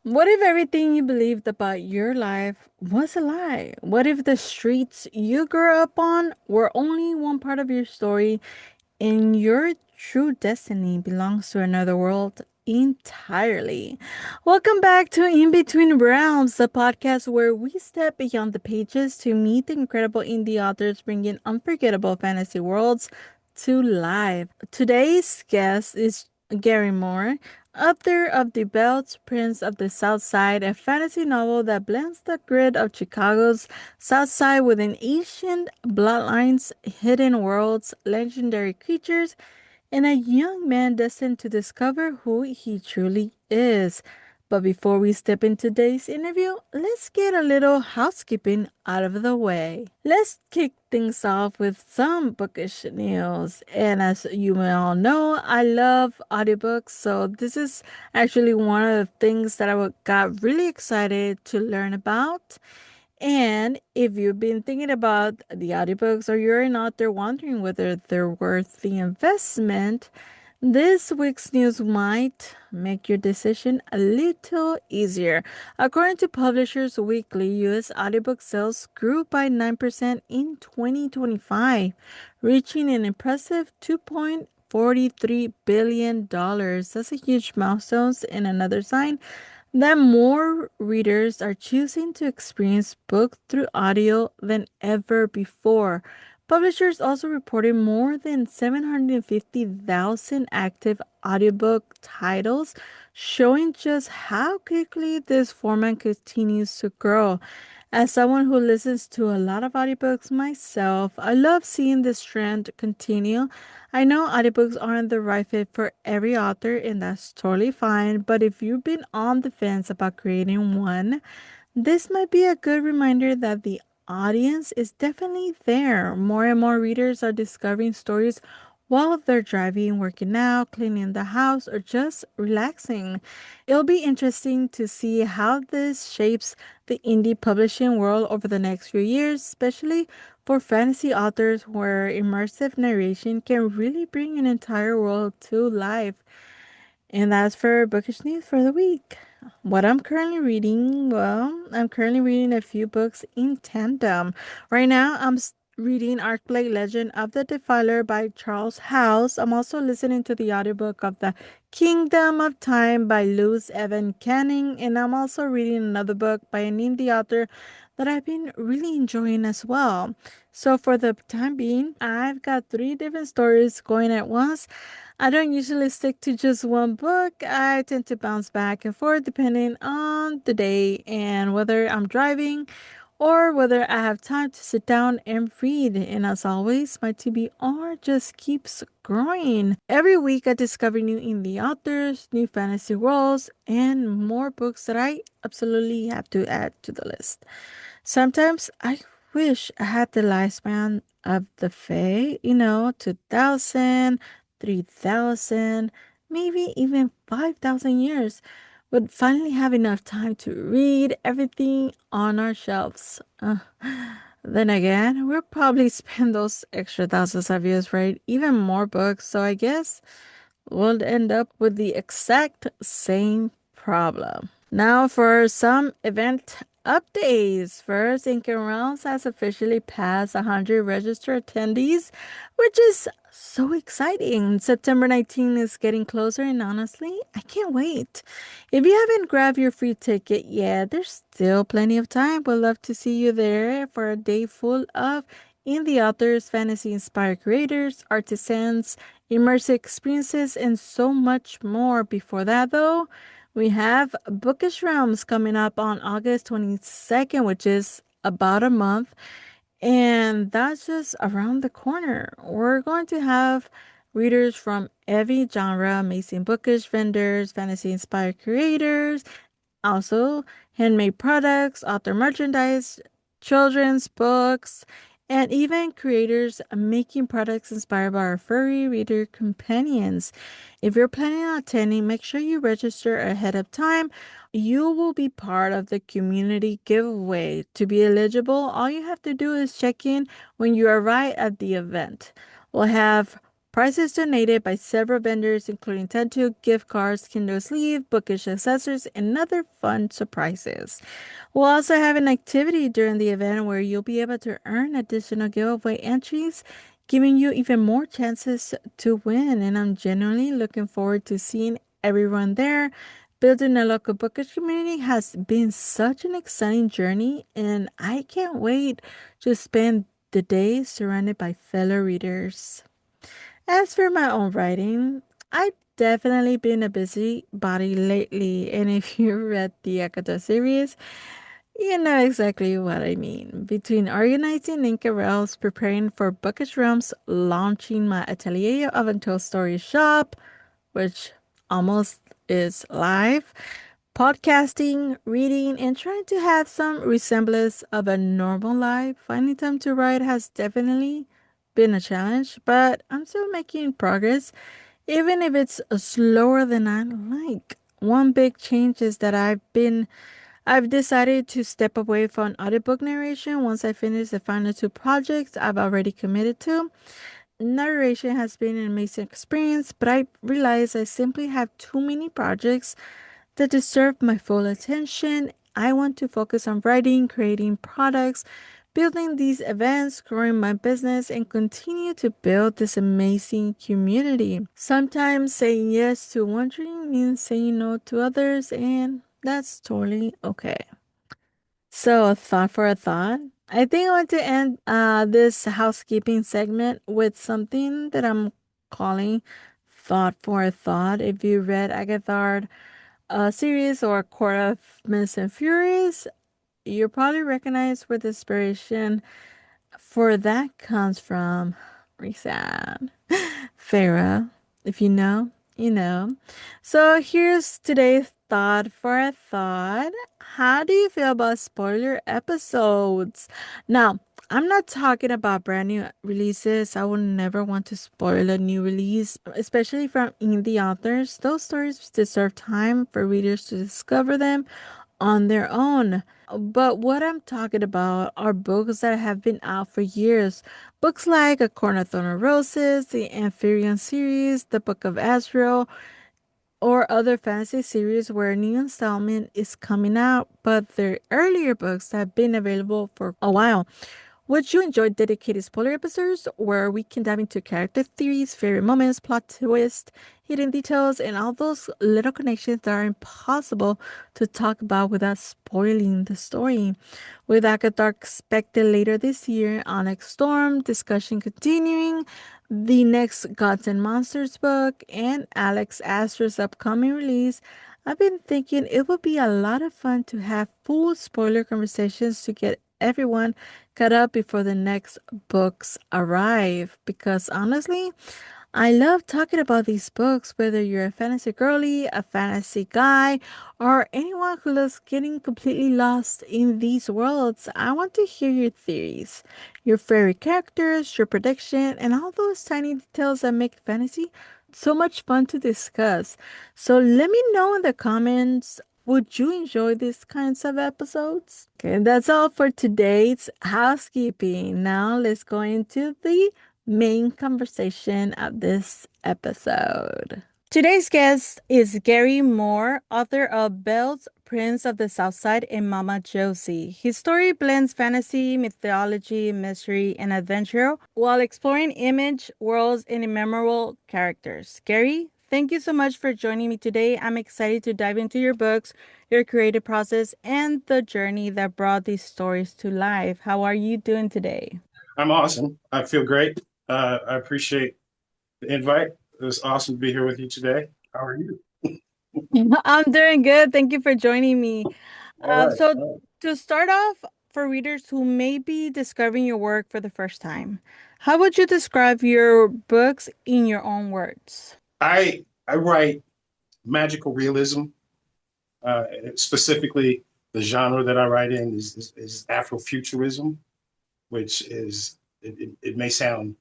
What if everything you believed about your life was a lie? What if the streets you grew up on were only one part of your story and your true destiny belongs to another world entirely? Welcome back to In Between Realms, the podcast where we step beyond the pages to meet the incredible indie authors bringing unforgettable fantasy worlds to life. Today's guest is Gary Moore, author of the Bealz, Prince of the Southside, a fantasy novel that blends the grit of Chicago's Southside with an ancient bloodlines, hidden worlds, legendary creatures, and a young man destined to discover who he truly is. But before we step into today's interview, let's get a little housekeeping out of the way. Let's kick things off with some bookish news. And as you may all know, I love audiobooks, so this is actually one of the things that got really excited to learn about. And if you've been thinking about the audiobooks or you're an author wondering whether they're worth the investment, this week's news might make your decision a little easier. According to Publishers Weekly, US audiobook sales grew by 9% in 2025, reaching an impressive $2.43 billion. That's a huge milestone and another sign that more readers are choosing to experience books through audio than ever before. Publishers also reported more than 750,000 active audiobook titles, showing just how quickly this format continues to grow. As someone who listens to a lot of audiobooks myself, I love seeing this trend continue. I know audiobooks aren't the right fit for every author, and that's totally fine. But if you've been on the fence about creating one, this might be a good reminder that the audience is definitely there. More and more readers are discovering stories while they're driving, working out, cleaning the house, or just relaxing. It'll be interesting to see how this shapes the indie publishing world over the next few years, especially for fantasy authors where immersive narration can really bring an entire world to life. And that's for bookish news for the week. What I'm currently reading, well, I'm currently reading a few books in tandem. Right now, reading Arcblade Legend of the Defiler by Charles House. I'm also listening to the audiobook of The Kingdom of Time by Luz Evan Canning. And I'm also reading another book by an indie author that I've been really enjoying as well. So for the time being, I've got three different stories going at once. I don't usually stick to just one book. I tend to bounce back and forth depending on the day and whether I'm driving or whether I have time to sit down and read. And as always, my TBR just keeps growing. Every week, I discover new indie authors, new fantasy worlds, and more books that I absolutely have to add to the list. Sometimes I wish I had the lifespan of the Fae, 2000, 3000, maybe even 5,000 years. Would finally have enough time to read everything on our shelves. Then again, we'll probably spend those extra thousands of years, right? Even more books. So I guess we'll end up with the exact same problem. Now for some event updates. First, Incan Realms has officially passed 100 registered attendees, which is so exciting. September 19 is getting closer, and honestly, I can't wait. If you haven't grabbed your free ticket yet, there's still plenty of time. We'd love to see you there for a day full of indie authors, fantasy inspired creators, artisans, immersive experiences, and so much more. Before that, though, we have Bookish Realms coming up on August 22nd, which is about a month. And that's just around the corner. We're going to have readers from every genre, amazing bookish vendors, fantasy inspired creators, also handmade products, author merchandise, children's books, and even creators making products inspired by our furry reader companions. If you're planning on attending, make sure you register ahead of time. You will be part of the community giveaway. To be eligible, all you have to do is check in when you arrive at the event. We'll have Prices donated by several vendors, including tattoo, gift cards, Kindle sleeve, bookish accessories, and other fun surprises. We'll also have an activity during the event where you'll be able to earn additional giveaway entries, giving you even more chances to win. And I'm genuinely looking forward to seeing everyone there. Building a local bookish community has been such an exciting journey, and I can't wait to spend the day surrounded by fellow readers. As for my own writing, I've definitely been a busybody lately, and if you read the Akata series, you know exactly what I mean. Between organizing Inca Rails, preparing for Bookish Realms, launching my Atelier of Untold Stories shop, which almost is live, podcasting, reading, and trying to have some resemblance of a normal life, finding time to write has definitely been a challenge, but I'm still making progress, even if it's slower than I like. One big change is that I've decided to step away from audiobook narration once I finish the final two projects I've already committed to. Narration has been an amazing experience, but I realize I simply have too many projects that deserve my full attention. I want to focus on writing, creating products, building these events, growing my business, and continue to build this amazing community. Sometimes saying yes to one dream means saying no to others, and that's totally okay. So, a thought for a thought. I think I want to end this housekeeping segment with something that I'm calling thought for a thought. If you read Agathard series or Court of Mist and Furies, you probably recognize where the inspiration for that comes from. Reset. Farah. If you know, you know. So here's today's thought for a thought. How do you feel about spoiler episodes? Now, I'm not talking about brand new releases. I would never want to spoil a new release, especially from indie authors. Those stories deserve time for readers to discover them on their own. But what I'm talking about are books that have been out for years. Books like A Cornerstone of Roses, the Amphibian series, The Book of Azrael, or other fantasy series where a new installment is coming out, but their earlier books have been available for a while. Would you enjoy dedicated spoiler episodes where we can dive into character theories, favorite moments, plot twists, hidden details, and all those little connections that are impossible to talk about without spoiling the story? With Akatar expected later this year, Onyx Storm, discussion continuing, the next Gods and Monsters book, and Alex Astor's upcoming release, I've been thinking it would be a lot of fun to have full spoiler conversations to get everyone caught up before the next books arrive. Because honestly, I love talking about these books, whether you're a fantasy girly, a fantasy guy, or anyone who loves getting completely lost in these worlds. I want to hear your theories, your favorite characters, your prediction, and all those tiny details that make fantasy so much fun to discuss. So let me know in the comments. Would you enjoy these kinds of episodes? Okay, that's all for today's housekeeping. Now let's go into the main conversation of this episode. Today's guest is Gary Moore, author of Bealz, Prince of the Southside, and Mama Josie. His story blends fantasy, mythology, mystery, and adventure while exploring image, worlds, and memorable characters. Gary, thank you so much for joining me today. I'm excited to dive into your books, your creative process, and the journey that brought these stories to life. How are you doing today? I'm awesome. I feel great. I appreciate the invite. It was awesome to be here with you today. How are you? I'm doing good. Thank you for joining me. All right. So All right. to start off, for readers who may be discovering your work for the first time, how would you describe your books in your own words? I write magical realism. Specifically, the genre that I write in is Afrofuturism, which is it may sound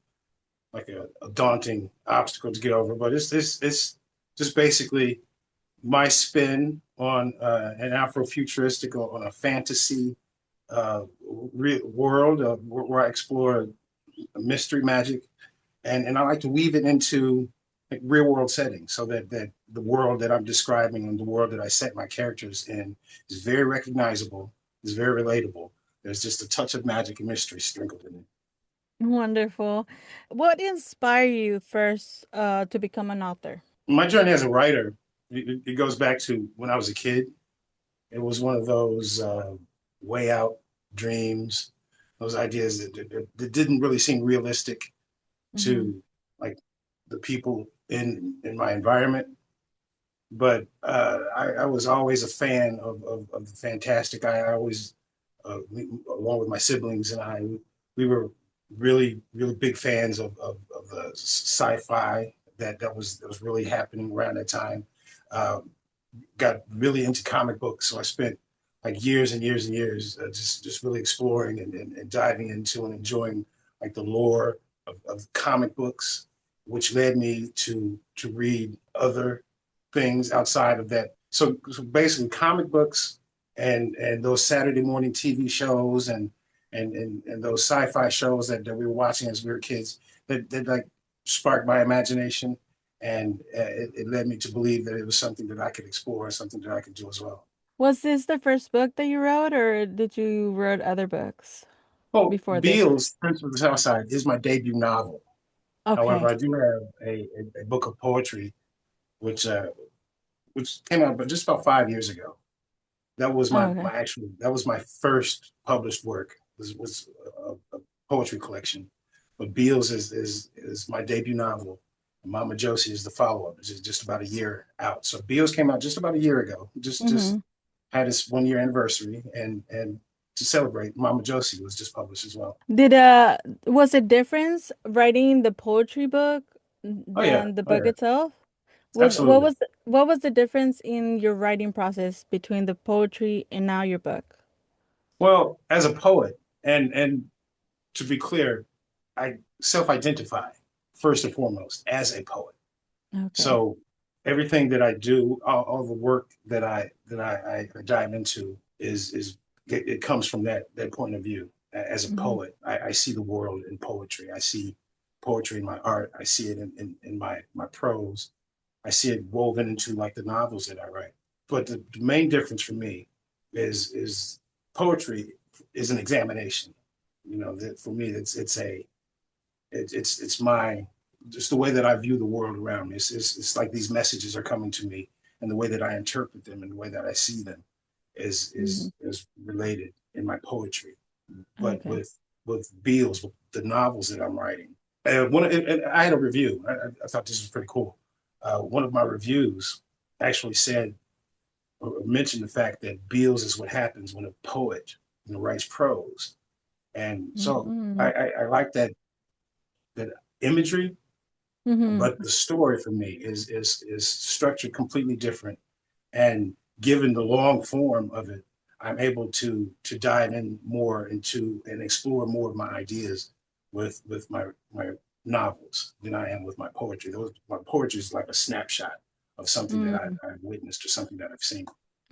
like a daunting obstacle to get over, but it's just basically my spin on an Afrofuturistic on a fantasy world where I explore mystery magic and I like to weave it into like real world settings so that the world that I'm describing and the world that I set my characters in is very recognizable, is very relatable. There's just a touch of magic and mystery sprinkled in it. Wonderful. What inspired you first to become an author? My journey as a writer, it goes back to when I was a kid. It was one of those way out dreams, those ideas that didn't really seem realistic Mm-hmm. to like the people in my environment. But I was always a fan of the fantastic. I always, along with my siblings and I, we were really big fans of the sci-fi that was really happening around that time. Um, got really into comic books, so I spent like years and years and years just really exploring and diving into and enjoying like the lore of comic books, which led me to read other things outside of that. So basically, comic books and those Saturday morning TV shows and those sci-fi shows that we were watching as we were kids that like sparked my imagination, and it led me to believe that it was something that I could explore, something that I could do as well. Was this the first book that you wrote, or did you write other books Well, before this? Bealz, Prince of the Southside, is my debut novel. However, Okay. I do have a book of poetry which which came out but just about 5 years ago. That was Oh, okay. that was my first published work. Was a poetry collection. But Bealz is my debut novel. Mama Josie is the follow up. It's just about a year out. So Bealz came out just about a year ago. Just Mm-hmm. had its 1 year anniversary, and to celebrate, Mama Josie was just published as well. Did was it difference writing the poetry book Oh yeah, than the oh book yeah, itself? absolutely. What was the difference in your writing process between the poetry and now your book? Well, as a poet, and to be clear, I self-identify first and foremost as a poet. Okay. So everything that I do, all the work that I dive into is it comes from that point of view. As a Mm-hmm. poet, I see the world in poetry. I see poetry in my art. I see it in my prose. I see it woven into like the novels that I write. But the main difference for me is poetry is an examination. You know, that for me, it's my just the way that I view the world around me. It's like these messages are coming to me, and the way that I interpret them and the way that I see them Mm-hmm. is related in my poetry. But Okay. with Bealz, with the novels that I'm writing, and I had a review. I thought this was pretty cool. One of my reviews actually said or mentioned the fact that Bealz is what happens when a poet writes prose, and so Mm-hmm. I like that imagery, Mm-hmm. but the story for me is structured completely different. And given the long form of it, I'm able to dive in more into and explore more of my ideas with my novels than I am with my poetry. My poetry is like a snapshot of something that I've witnessed or something that I've seen.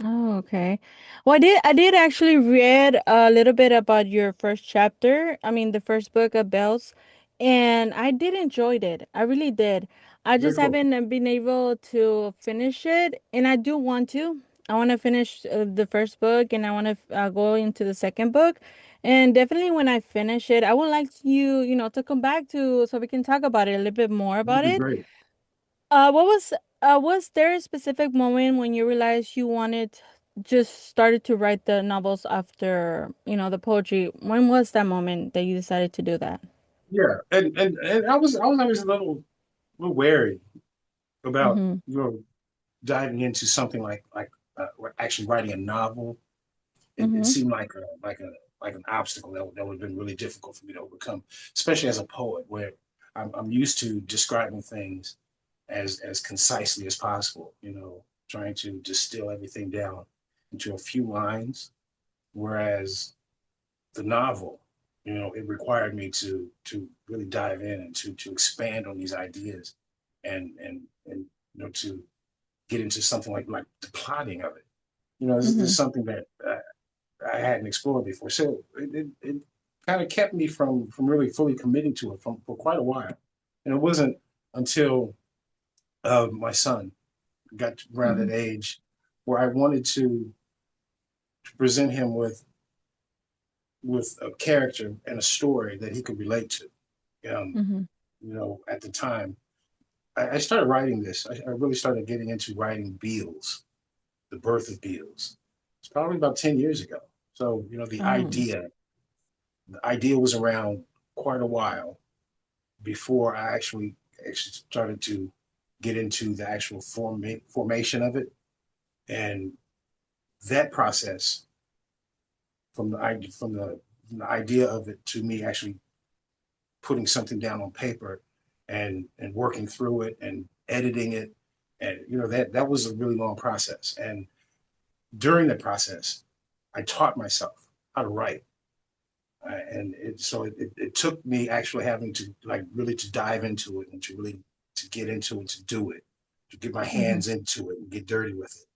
Oh, okay. Well, I did actually read a little bit about your first chapter. I mean, the first book of Bells, and I did enjoyed it. I really did. I Very just cool. haven't been able to finish it, and I do want to. I want to finish the first book, and I want to go into the second book. And definitely, when I finish it, I would like you, to come back to so we can talk about it a little bit more That'd about be it. great. Was there a specific moment when you realized you wanted just started to write the novels after, the poetry? When was that moment that you decided to do that? Yeah, and I was always a little wary about Mm-hmm. diving into something like actually writing a novel. It Mm-hmm. seemed like an obstacle that would have been really difficult for me to overcome, especially as a poet, where I'm used to describing things as concisely as possible. Trying to distill everything down into a few lines, whereas the novel, it required me to really dive in and to expand on these ideas and to get into something like the plotting of it. This is Mm-hmm. something that I hadn't explored before. So it kind of kept me from really fully committing to it for quite a while. And it wasn't until my son got around that Mhm. age where I wanted to present him with a character and a story that he could relate to. Um, Mhm. at the time, I started writing this. I really started getting into writing Bealz, the birth of Bealz. It's probably about 10 years ago. So, Oh. the idea was around quite a while before I actually started to get into the actual formation of it. And that process from the idea of it to me actually putting something down on paper and working through it and editing it, and that was a really long process. And during that process, I taught myself how to write. And it took me actually having to like really to dive into it and to really to get into it, to do it, to get my Mhm. hands into it and get dirty with it,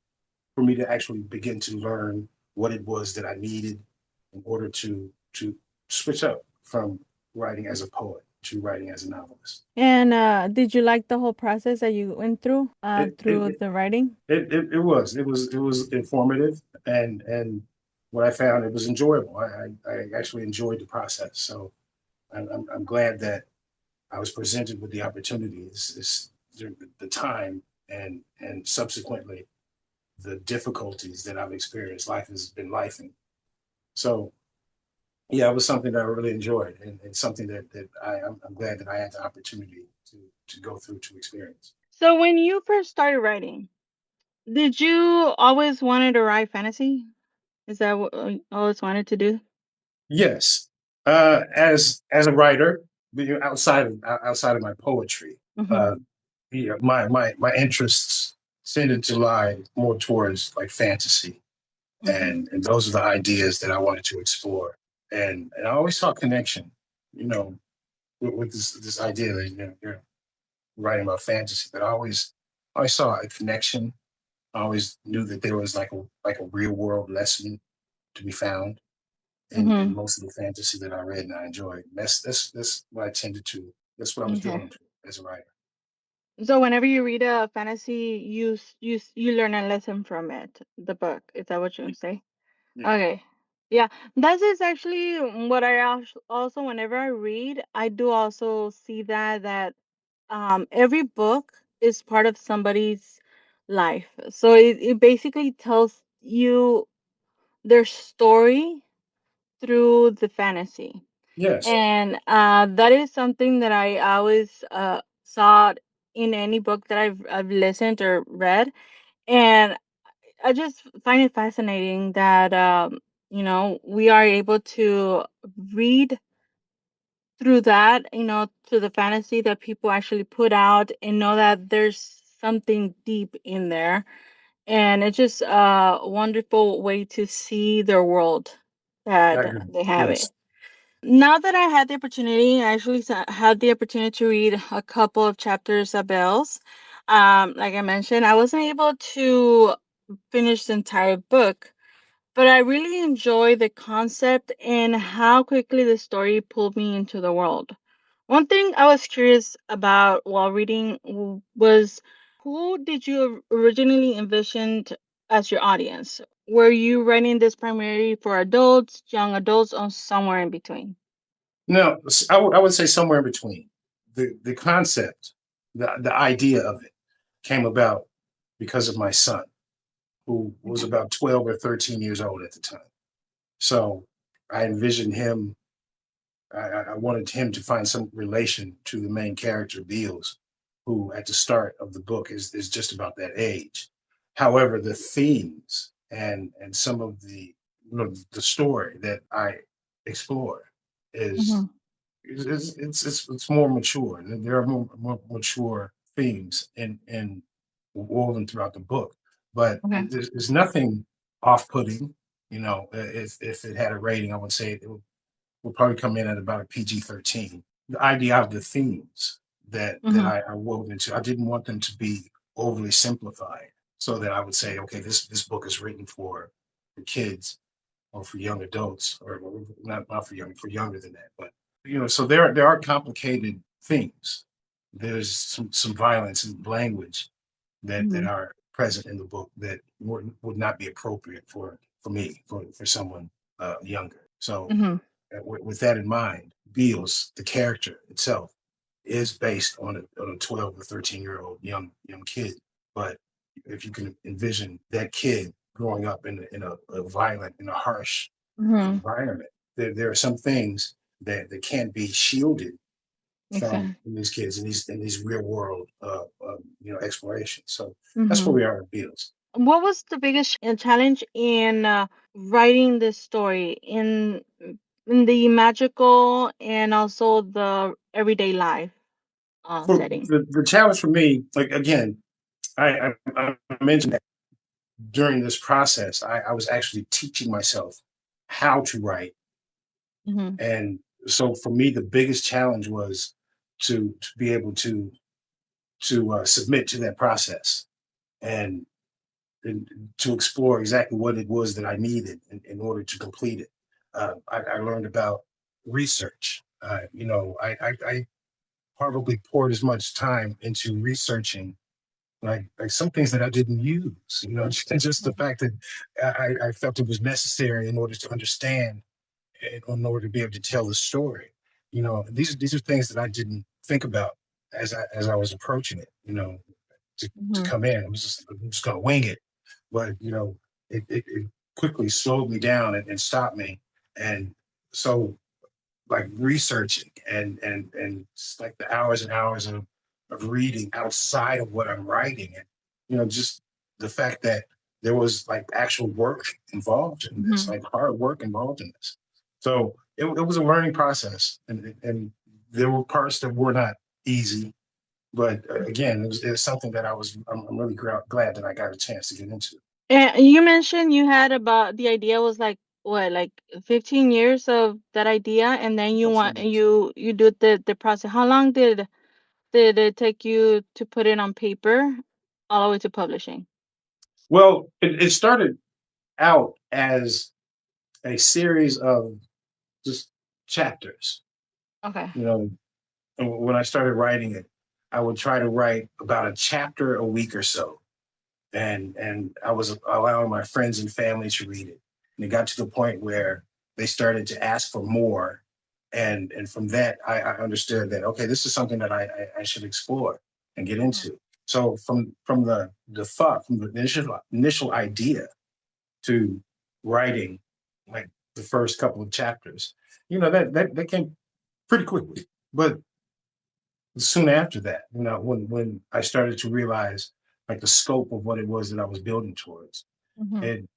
for me to actually begin to learn what it was that I needed in order to switch up from writing as a poet to writing as a novelist. And did you like the whole process that you went through It through it the writing? it was informative, and what I found, it was enjoyable. I actually enjoyed the process. So I'm glad that I was presented with the opportunity, during the time, and subsequently the difficulties that I've experienced. Life has been lifing. So yeah, it was something that I really enjoyed, and something that I'm glad that I had the opportunity to go through, to experience. So when you first started writing, did you always wanted to write fantasy? Is that what you always wanted to do? Yes, as a writer, outside of my poetry, Mhm. uh, my interests tended to lie more towards like fantasy, Mhm. and those are the ideas that I wanted to explore. And I always saw connection, you know, with this idea that you're writing about fantasy, but I always saw a connection. I always knew that there was like a real world lesson to be found in Mhm. most of the fantasy that I read and I enjoyed. That's what I tended to. That's what I was Okay. drawn to as a writer. So whenever you read a fantasy, you learn a lesson from it, the book. Is that what you Yeah, want to say? yeah, Okay. Yeah, that is actually what I also whenever I read, I do also see that every book is part of somebody's life. So it basically tells you their story through the fantasy. yes, And that is something that I always saw in any book that I've listened or read. And I just find it fascinating that we are able to read through that, to the fantasy that people actually put out and know that there's something deep in there. And it's just a wonderful way to see their world I that agree. they have it. Yes. Now that I had the opportunity, I actually had the opportunity to read a couple of chapters of Bells. Like I mentioned, I wasn't able to finish the entire book, but I really enjoy the concept and how quickly the story pulled me into the world. One thing I was curious about while reading was who did you originally envisioned as your audience? Were you writing this primarily for adults, young adults, or somewhere in between? No, I would say somewhere in between. The concept, the idea of it came about because of my son, who was Okay. about 12 or 13 years old at the time. So I envisioned him. I wanted him to find some relation to the main character, Bealz, who at the start of the book is just about that age. However, the themes and some of the story that I explore is Hmm. it's more mature. There are more mature themes in woven throughout the book, but Okay. there's nothing off-putting. If it had a rating, I would say it would probably come in at about a PG-13. The idea of the themes that Hmm. I wove into, I didn't want them to be overly simplified, so that I would say, okay, this book is written for kids or for young adults, or not for younger than that. But so there are complicated themes, there's some violence and language that Mhm. are present in the book that would not be appropriate for me, for someone younger. So Mhm. with that in mind, Bealz, the character itself, is based on a 12 or 13-year-old young kid. But if you can envision that kid growing up in a violent, in a harsh Mhm. environment, there are some things that can't be shielded from Exactly. these kids in these real world explorations. So that's where Mhm. we are with Beatles. What was the biggest challenge in writing this story in the magical and also the everyday life For setting? the challenge for me, like again, I mentioned that during this process, I was actually teaching myself how to write. Mhm. And so for me, the biggest challenge was to be able to submit to that process and, and to explore exactly what it was that I needed in order to complete it. I learned about research. I probably poured as much time into researching like some things that I didn't use. Just the fact that I felt it was necessary in order to understand, in order to be able to tell the story. These are things that I didn't think about as I was approaching it. To Mhm. come in, I'm just going to wing it, but it quickly slowed me down and stopped me, and so like researching and like the hours and hours of reading outside of what I'm writing, and just the fact that there was like actual work involved in this, Mhm. like hard work involved in this. So it was a learning process, and there were parts that were not easy, but again, it was something that I'm really glad that I got a chance to get into. And you mentioned you had about the idea was like what, like 15 years of that idea, and then you want 15 years. you do the process. How long did it take you to put it on paper all the way to publishing? Well, it started out as a series of just chapters. Okay. You know, and when I started writing it, I would try to write about a chapter a week or so, and I was allowing my friends and family to read it. And it got to the point where they started to ask for more, and from that, I understood that okay, this is something that I should explore and get Mhm. into. So from the thought, from the initial idea to writing, like the first couple of chapters, that came pretty quickly. But soon after that, when I started to realize like the scope of what it was that I was building towards, Mhm.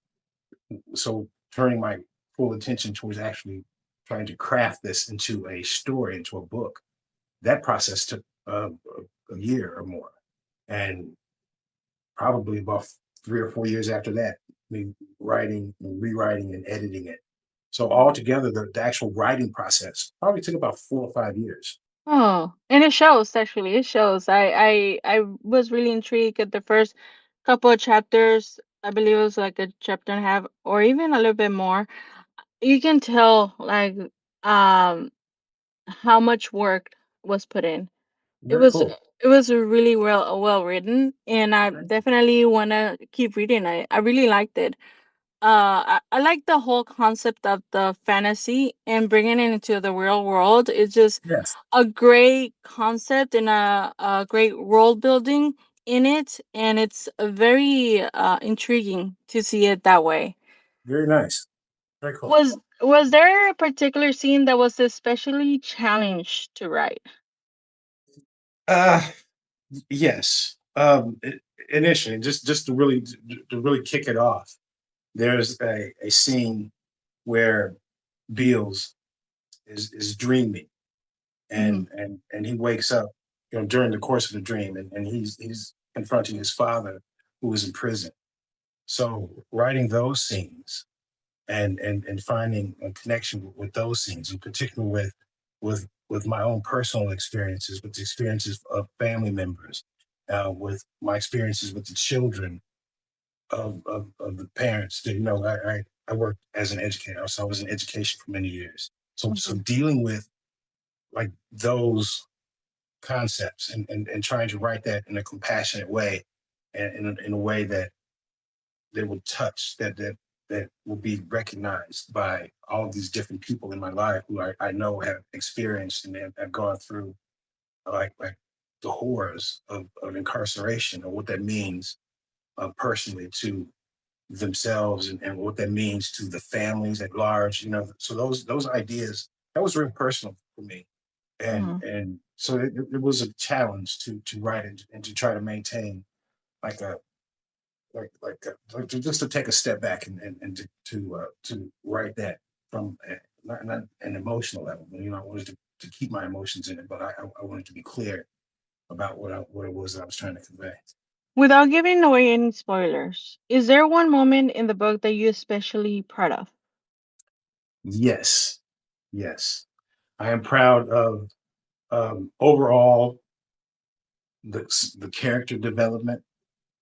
and so turning my full attention towards actually trying to craft this into a story, into a book, that process took a year or more, and probably about 3 or 4 years after that, me writing and rewriting and editing it. So Mhm. altogether, the actual writing process probably took about 4 or 5 years. Oh, and it shows actually. It shows. I was really intrigued at the first couple of chapters. I believe it was like a chapter and a half, or even a little bit more. You can tell like um how much work was put in. It Very was cool. it was really well written, and I definitely want to keep reading. I really liked it. I like the whole concept of the fantasy and bringing it into the real world. It's just Yes, a great concept and a great world building in it, and it's very intriguing to see it that way. very nice. Very cool. Was there a particular scene that was especially challenged to write? Uh, yes. Initially, just to really kick it off, there's a scene where Beals is dreaming, Hmm. and he wakes up, during the course of the dream, and he's confronting his father who is in prison. So writing those scenes and finding a connection with those scenes, in particular with my own personal experiences, with the experiences of family members, with my experiences with the children of the parents. That I worked as an educator, so I was in education for many years. So Hmm. dealing with like those concepts, and trying to write that in a compassionate way, and in a way that would touch, that will be recognized by all of these different people in my life who I know have experienced and have gone through like the horrors of incarceration, or what that means personally to themselves, and what that means to the families at large. So those ideas, that was real personal for me, Mhm. and so it was a challenge to write it and to try to maintain like a like just to take a step back, and to write that from not an emotional level. I wanted to keep my emotions in it, but I wanted to be clear about what it was that I was trying to convey. Without giving away any spoilers, is there one moment in the book that you're especially proud of? Yes, yes, I am proud of overall the character development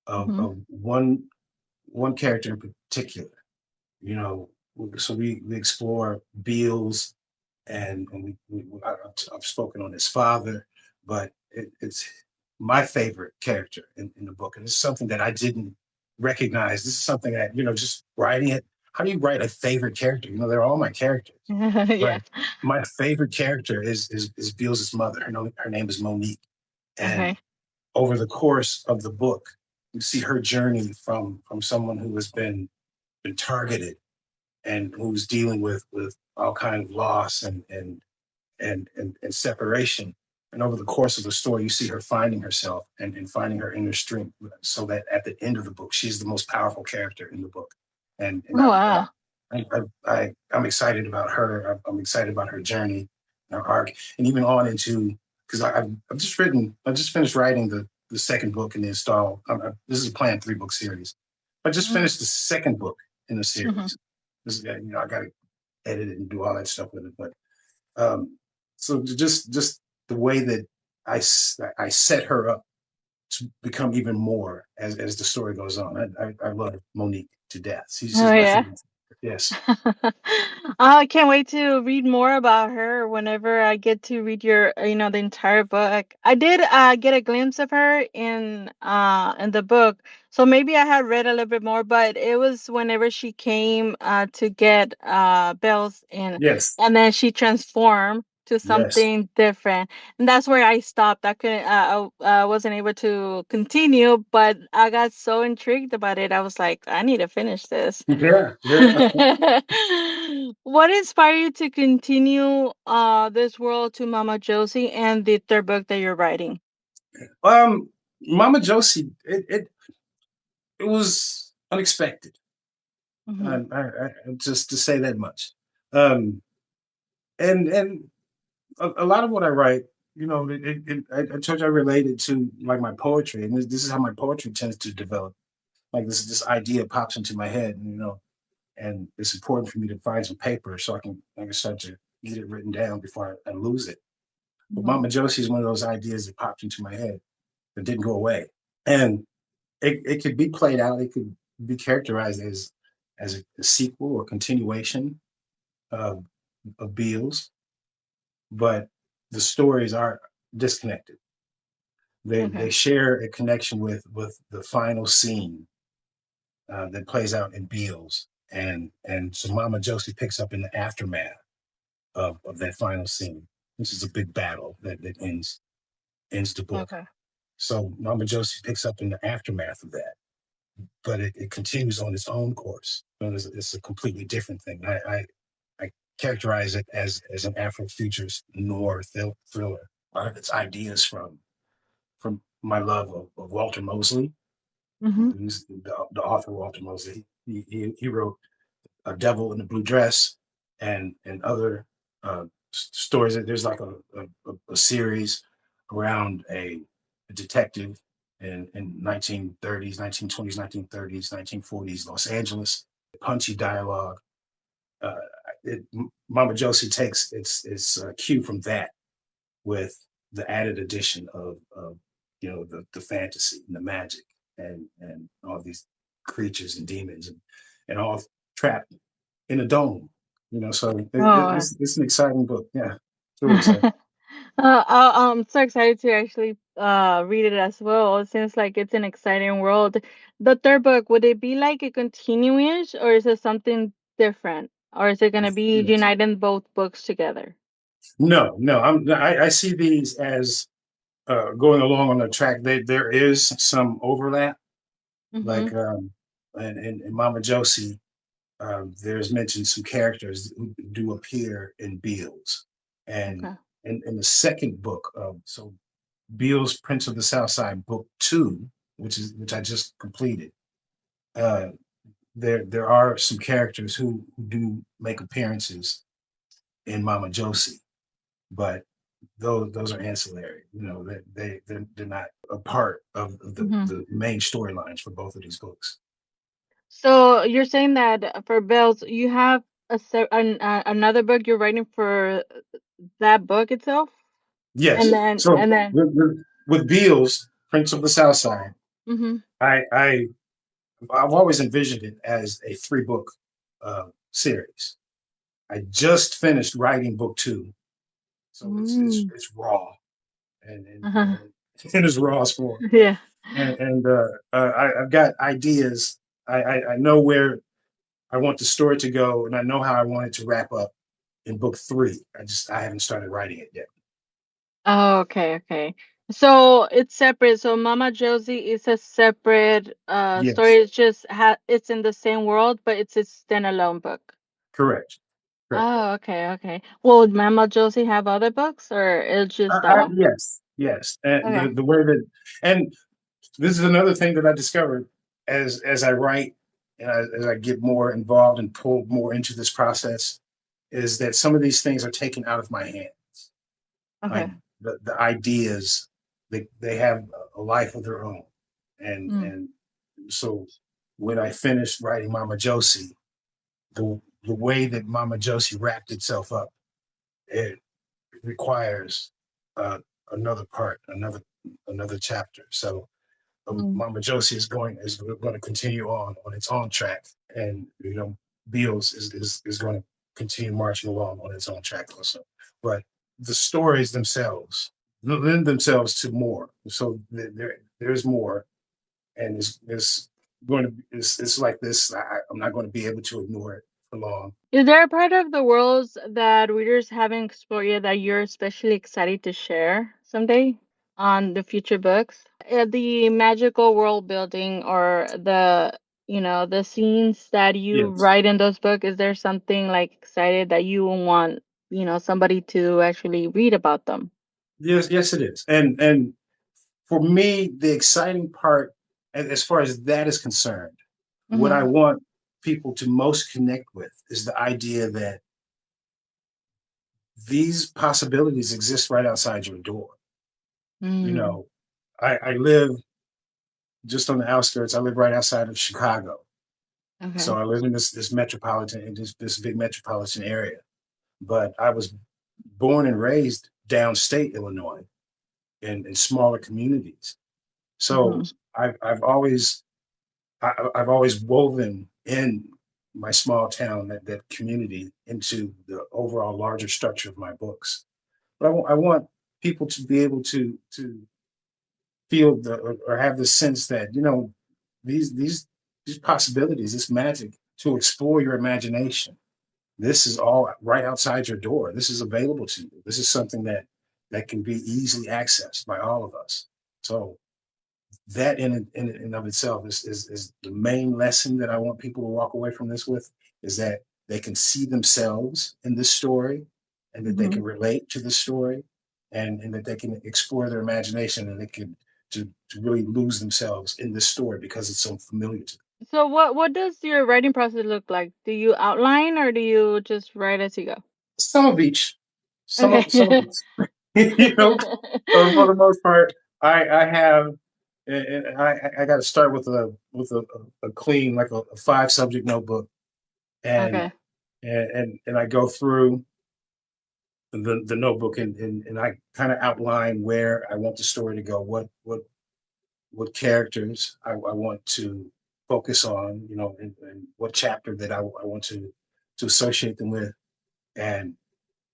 Mhm. of one character in particular. You know, so we explore Bealz, and I've spoken on his father, but it's my favorite character in the book, and it's something that I didn't recognize. This is something that, just writing it. How do you write a favorite character? They're all my characters, Yeah. but my favorite character is Beal's mother. Her name is Monique, and Okay. over the course of the book, you see her journey from someone who has been targeted, and who's dealing with all kind of loss, and separation. And over the course of the story, you see her finding herself, and finding her inner strength, so that at the end of the book, she's the most powerful character in the book. And Oh, wow. I'm excited about her. I'm excited about her journey, her arc, and even on into, because I just finished writing the second book in the install. This is a planned 3-book series. I just Mm. finished the second book in the Mhm. series. I got to edit it and do all that stuff with it, but um, so just the way that I set her up to become even more as the story goes on. I love Monique to death. Oh, She's my yeah. favorite. Yes, I can't wait to read more about her whenever I get to read the entire book. I did get a glimpse of her in the book. So maybe I had read a little bit more, but it was whenever she came to get Bells in, yes, and then she transformed to yes. something different. And that's where I stopped. I couldn't I wasn't able to continue, but I got so intrigued about it. I was like, I need to finish this. Yeah, yeah. What inspired you to continue this world to Mama Josie and the third book that you're writing? Um, Mama Josie, it was unexpected. Hmm. Just to say that much. Um, and a lot of what I write, I told you I related to like my poetry, and this is how my poetry tends to develop. Like this idea pops into my head, and it's important for me to find some paper so I can start to get it written down before I lose it. But Hmm. Mama Josie is one of those ideas that popped into my head that didn't go away, and it could be played out. It could be characterized as a sequel or continuation of Beals, but the stories are disconnected. They Okay. share a connection with the final scene that plays out in Beals, and so Mama Josie picks up in the aftermath of that final scene. This is a big battle that ends the book. Okay. So Mama Josie picks up in the aftermath of that, but it continues on its own course. It's a completely different thing. I characterize it as an Afrofuturist noir thriller. A lot of its ideas from my love of Walter Mosley. Hmm. He's the author Walter Mosley. He wrote A Devil in a Blue Dress, and other stories. There's like a series around a detective in 1930s, 1920s, 1930s, 1940s Los Angeles. Punchy dialogue. Uh, Mama Josie takes its cue from that, with the added addition of the fantasy and the magic, and all these creatures and demons, and all trapped in a dome. So Oh. it's an exciting book. Yeah, it's really exciting. I'm so excited to actually read it as well. It seems like it's an exciting world. The third book, would it be like a continuation or is it something different? Or is it gonna be Yes. uniting both books together? No, no, I see these as going along on the track. There is some overlap, Mm-hmm. like in Mama Josie, there's mentioned some characters who do appear in Bealz, and Okay. in the second book of so Bealz Prince of the Southside book two, which I just completed. Uh, there are some characters who do make appearances in Mama Josie, but those are ancillary. You know, they're not a part of Mm-hmm. the main storylines for both of these books. So you're saying that for Bells, you have another book you're writing for that book itself, and Yes. then So and then. with Beals, Prince of the South Side, Mm-hmm. I, I I've always envisioned it as a three-book series. I just finished writing book two, so Mm. it's raw and Uh-huh. in its rawest form. Yeah. I've got ideas. I know where I want the story to go, and I know how I want it to wrap up in book three. I haven't started writing it yet. Oh, okay, okay. So it's separate. So Mama Josie is a separate story. Yes, It's in the same world, but it's a standalone book. correct, correct. Oh, okay, okay. Will Mama Josie have other books or it's just that one? Yes, yes. And Okay. the way that, and this is another thing that I discovered as I write and as I get more involved and pulled more into this process, is that some of these things are taken out of my hands. Like Okay. the ideas, they have a life of their own, Mm, and so when I finished writing Mama Josie, the way that Mama Josie wrapped itself up, it requires uh, another part, another chapter. So mm, Mama Josie is going to continue on its own track, and Beals is going to continue marching along on its own track also. But the stories themselves lend themselves to more. So there's more, and it's going to it's like this. I'm not going to be able to ignore it for long. Is there a part of the worlds that readers haven't explored yet that you're especially excited to share someday on the future books? The magical world building or the scenes that you Yes, write in those books, is there something like excited that you want, somebody to actually read about them? yes, it is. And for me, the exciting part, as far as that is concerned, what I Mm-hmm. want people to most connect with is the idea that these possibilities exist right outside your door. You Mm, know, I live just on the outskirts. I live right outside of Chicago, so okay. I live in this metropolitan in this big metropolitan area. But I was born and raised downstate Illinois in smaller communities. Mm-hmm. So I've always woven in my small town that community into the overall larger structure of my books. But I want people to be able to feel or have the sense that these these these possibilities, this magic, to explore your imagination. This is all right outside your door. This is available to you. This is something that can be easily accessed by all of us. So that in and of itself is the main lesson that I want people to walk away from this with, is that they can see themselves in this story, and that they Mm-hmm. can relate to the story, and that they can explore their imagination, and they can to really lose themselves in this story because it's so familiar to them. So what does your writing process look like? Do you outline or do you just write as you go? Some of each, some of Okay. each, you know, for the most part, I have. And I got to start with a clean, like a five subject notebook, and Okay. and I go through the notebook, and I kind of outline where I want the story to go, what characters I want to focus on, and what chapter that I want to associate them with, and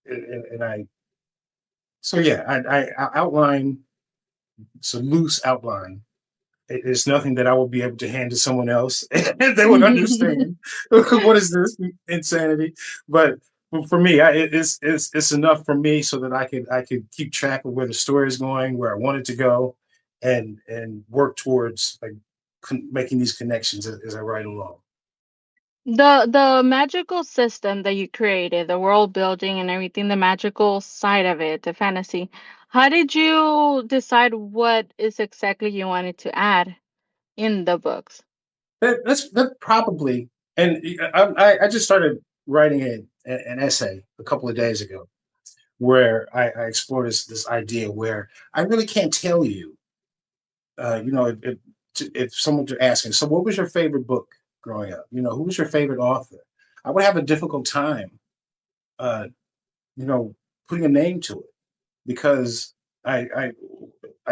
and I So yeah, I outline, it's a loose outline. It's nothing that I would be able to hand to someone else and they would understand what is this insanity. But for me, it's enough for me so that I could keep track of where the story is going, where I want it to go, and work towards like making these connections as I write along. The magical system that you created, the world building and everything, the magical side of it, the fantasy. How did you decide what is exactly you wanted to add in the books? That probably, and I just started writing an essay a couple of days ago where I explore this idea where I really can't tell you. If someone were asking, so what was your favorite book growing up? Who was your favorite author? I would have a difficult time, uh, you know, putting a name to it because I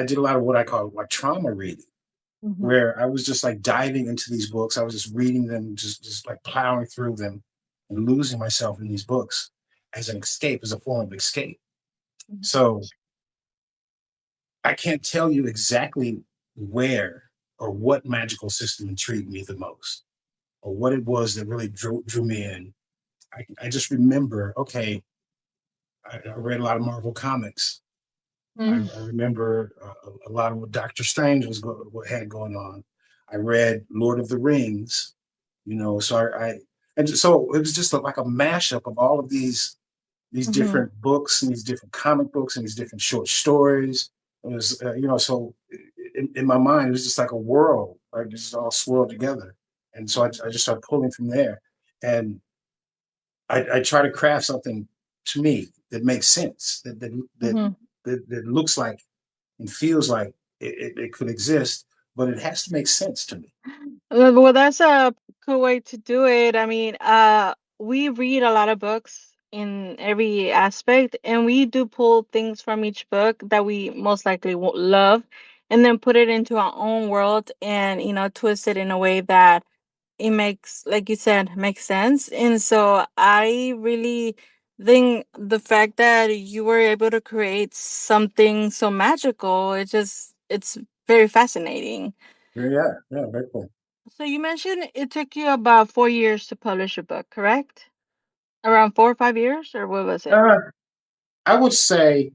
did a lot of what I call like trauma reading, Hmm. where I was just like diving into these books. I was just reading them, just like plowing through them and losing myself in these books as an escape, as a form of escape. So I can't tell you exactly where or what magical system intrigued me the most or what it was that really drew me in. I just remember, okay, I read a lot of Marvel comics. I remember a lot of what Doctor Strange what had going on. I read Lord of the Rings, so and so it was just like a mashup of all of these Hmm. different books and these different comic books and these different short stories. It was, so in my mind, it was just like a world, like just all swirled together. And so I just started pulling from there. And I try to craft something to me that makes sense, Hmm. that looks like and feels like it could exist, but it has to make sense to me. Well, that's a cool way to do it. I mean, we read a lot of books in every aspect, and we do pull things from each book that we most likely won't love, and then put it into our own world and, twist it in a way that it makes, like you said, makes sense. And so I really think the fact that you were able to create something so magical, it's very fascinating. Yeah, yeah, very cool. So you mentioned it took you about 4 years to publish a book, correct? Around 4 or 5 years, or what was it? Uh, I would say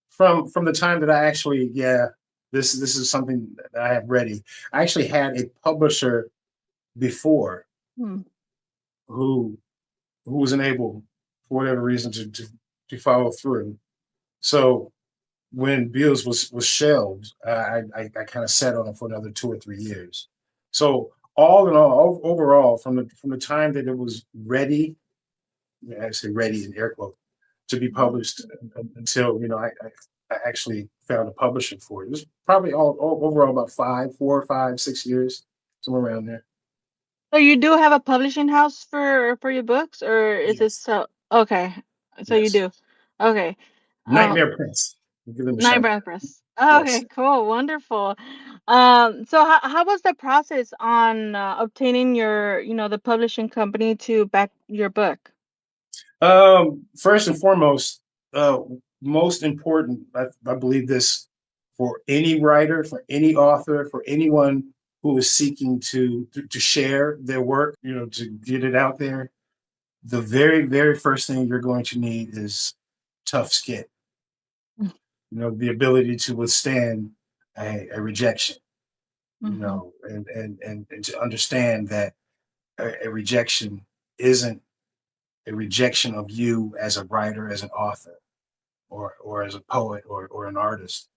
from the time that I actually, yeah, this is something that I have ready. I actually had a publisher before Hmm. who wasn't able for whatever reason to follow through. So when Bealz was shelved, I kind of sat on it for another 2 or 3 years. So all in all, overall, from the time that it was ready, I say ready in air quotes, to be Mhm. published until I actually found a publisher for it. It was probably all overall about 4, 5, 6 years, somewhere around there. So you do have a publishing house for your books, or is it Yes, so? Okay, so you yes. do. Okay. Um, Nightmare Prince. Give them a Night shout. Breakfast. Yes. Okay, cool, wonderful. So how was the process on obtaining the publishing company to back your book? First and foremost, uh, most important, I believe this for any writer, for any author, for anyone who is seeking to share their work, to get it out there. The very, very first thing you're going to need is tough skin. The ability to withstand a rejection. Mm-hmm. And to understand that a rejection isn't a rejection of you as a writer, as an author or as a poet or an artist,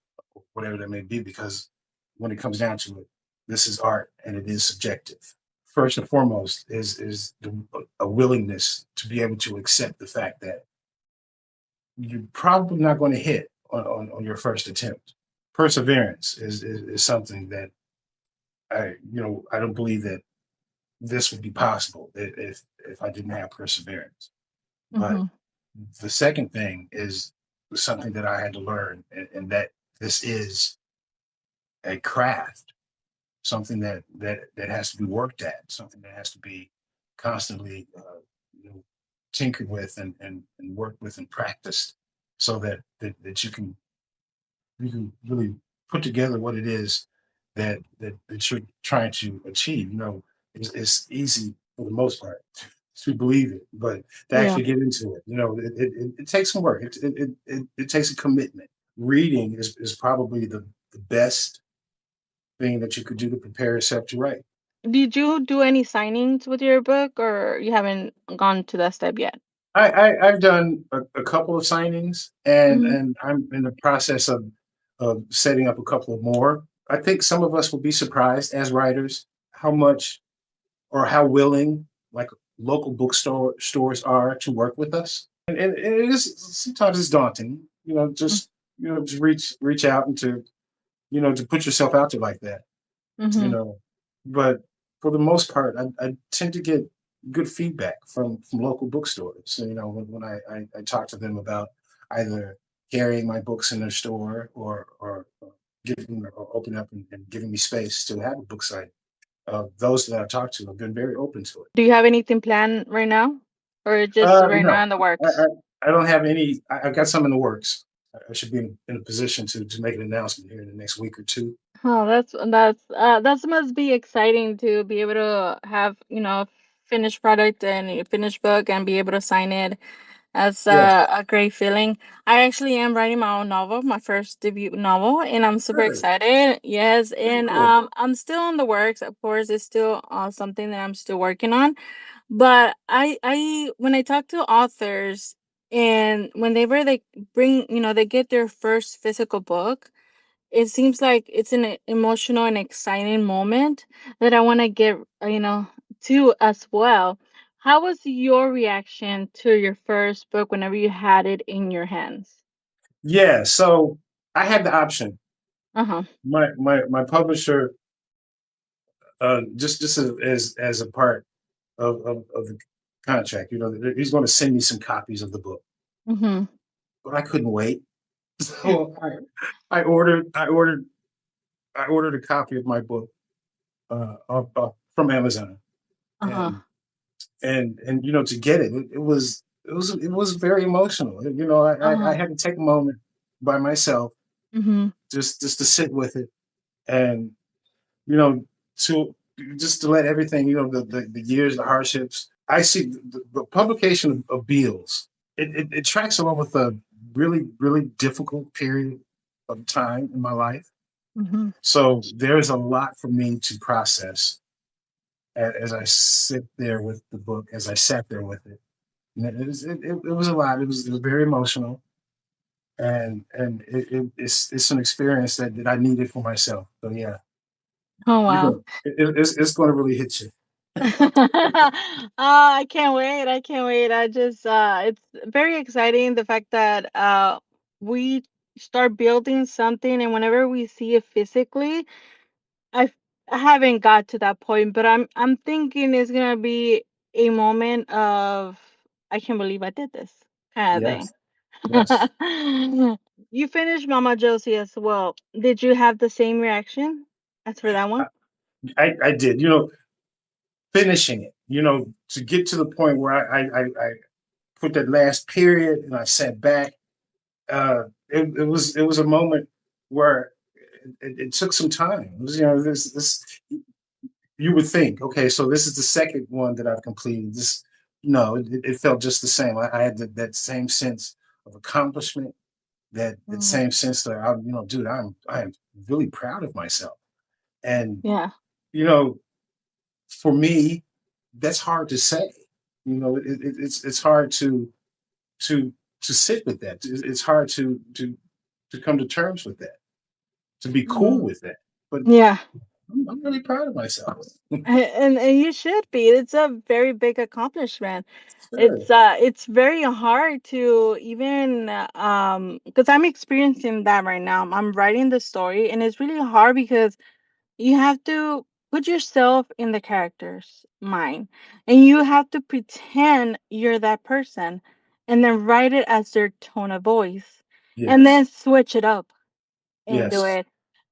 whatever that may be, because when it comes down to it, this is art and it is subjective. First and foremost is a willingness to be able to accept the fact that you're probably not going to hit on your first attempt. Perseverance is something that I don't believe that this would be possible if I didn't have perseverance. But Mm-hmm. the second thing is something that I had to learn, and that this is a craft, something that has to be worked at, something that has to be constantly tinkered with and worked with and practiced, so that you can really put together what it is that you're trying to achieve. It's easy for the most part to believe it, but to Yeah. actually get into it, it takes some work. It takes a commitment. Reading is probably the best thing that you could do to prepare yourself to write. Did you do any signings with your book, or you haven't gone to that step yet? I've done a couple of signings, Mhm. and I'm in the process of setting up a couple of more. I think some of us will be surprised as writers how much or how willing like local stores are to work with us. And it is sometimes it's daunting, just to reach out and to put yourself out there like that, you Mhm. know. But for the most part, I tend to get good feedback from local bookstores. So, when I talk to them about either carrying my books in their store or giving or opening up and giving me space to have a book site. Those that I've talked to have been very open to it. Do you have anything planned right now, or just right now No, in the I, I, works? I don't have any. I've got some in the works. I should be in a position to make an announcement here in the next week or two. Oh, that's must be exciting to be able to have, finished product and a finished book and be able to sign it. That's Yes, a great feeling. I actually am writing my own novel, my first debut novel, and I'm super really, excited. Yes, very and cool. I'm still in the works. Of course, it's still something that I'm still working on. But I when I talk to authors and whenever they bring, they get their first physical book, it seems like it's an emotional and exciting moment that I want to get, to as well. How was your reaction to your first book whenever you had it in your hands? Yeah, so I had the option. Uh-huh. My publisher, just as a part of the contract, he's going to send me some copies of the book, Mhm. but I couldn't wait. So I ordered a copy of my book from Amazon, Uh-huh. and to get it was very emotional. I Uh-huh. had to take a moment by myself, Mhm. just to sit with it, and you know to just to let everything, the years, the hardships. I see the publication of Bealz. It tracks along with a really really difficult period of time in my life. Mhm. So there's a lot for me to process as I sit there with the book, as I sat there with it. And it was a lot. It was very emotional, and it's an experience that I needed for myself. So yeah, Oh you're wow. gonna it's going to really hit you. I can't wait. I can't wait. It's very exciting the fact that we start building something and whenever we see it physically, I f- I haven't got to that point, but I'm thinking it's gonna be a moment of I can't believe I did this kind of thing. Yes, yes, You finished Mama Josie as well. Did you have the same reaction as for that I, one? I did. Finishing it. To get to the point where I put that last period and I sat back. It was a moment where it took some time. It was, this you would think, okay, so this is the second one that I've completed. This No, it felt just the same. I had that same sense of accomplishment, that Mm, same sense that dude, I am really proud of myself. And yeah. you know, for me, that's hard to say. It's hard to to sit with that. It's hard to come to terms with that, to be cool Mm, with that. But yeah. I'm really proud of myself. And you should be. It's a very big accomplishment. Sure. It's very hard to even because I'm experiencing that right now. I'm writing the story and it's really hard because you have to put yourself in the character's mind and you have to pretend you're that person and then write it as their tone of voice and Yes. then switch it up and do Yes. it.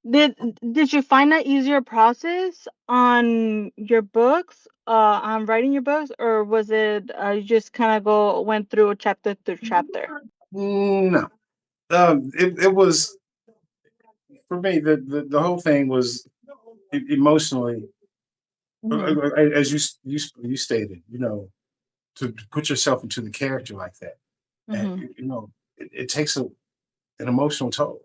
Did did you find that easier process on your books, on writing your books, or was it you just kind of go went through chapter through chapter? No. It was for me. The whole thing was emotionally, Hmm. as you stated. To put yourself into the character like that, and Hmm. it takes an emotional toll.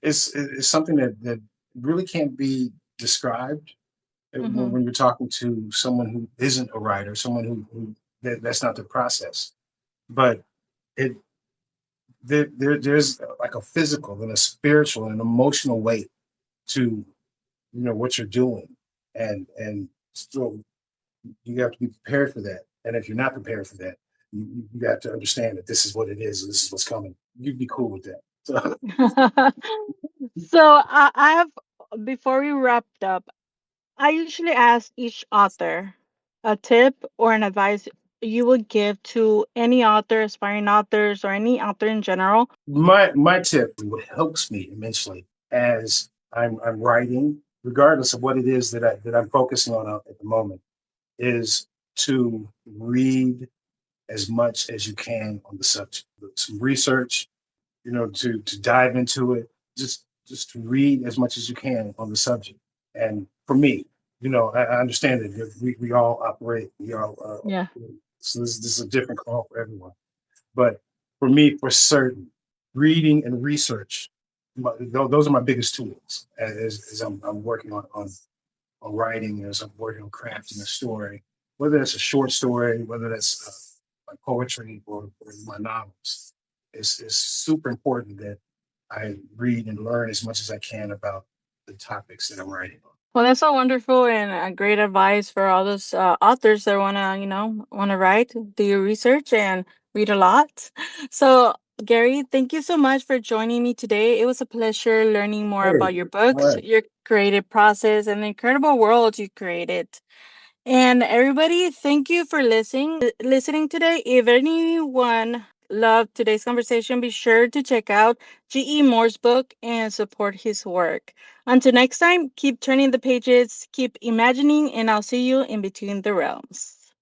It's something that really can't be described Hmm. when you're talking to someone who isn't a writer, someone that's not their process. But it there's like a physical and a spiritual and an emotional weight to what you're doing, and so you have to be prepared for that. And if you're not prepared for that, you have to understand that this is what it is, and this is what's coming. You'd be cool with that. So So I have, before we wrapped up, I usually ask each author a tip or an advice you would give to any author, aspiring authors, or any author in general. my tip, what helps me immensely as I'm writing, regardless of what it is that I'm focusing on at the moment, is to read as much as you can on the subject. Some research, to dive into it. Just to read as much as you can on the subject. And for me, I understand that we all operate, Yeah. so this is a different call for everyone. But for me, for certain, reading and research, those are my biggest tools as I'm working on writing, as I'm working on crafting a story, whether that's a short story, whether that's my poetry or my novels. It's super important that I read and learn as much as I can about the topics that I'm writing on. Well, that's so wonderful and a great advice for all those authors that want to write. Do your research and read a lot. So, Gary, thank you so much for joining me today. It was a pleasure learning more Hey, about your all books, right. your creative process, and the incredible world you created. And everybody, thank you for listening today. If anyone loved today's conversation, be sure to check out G.E. Moore's book and support his work. Until next time, keep turning the pages, keep imagining, and I'll see you in between the realms.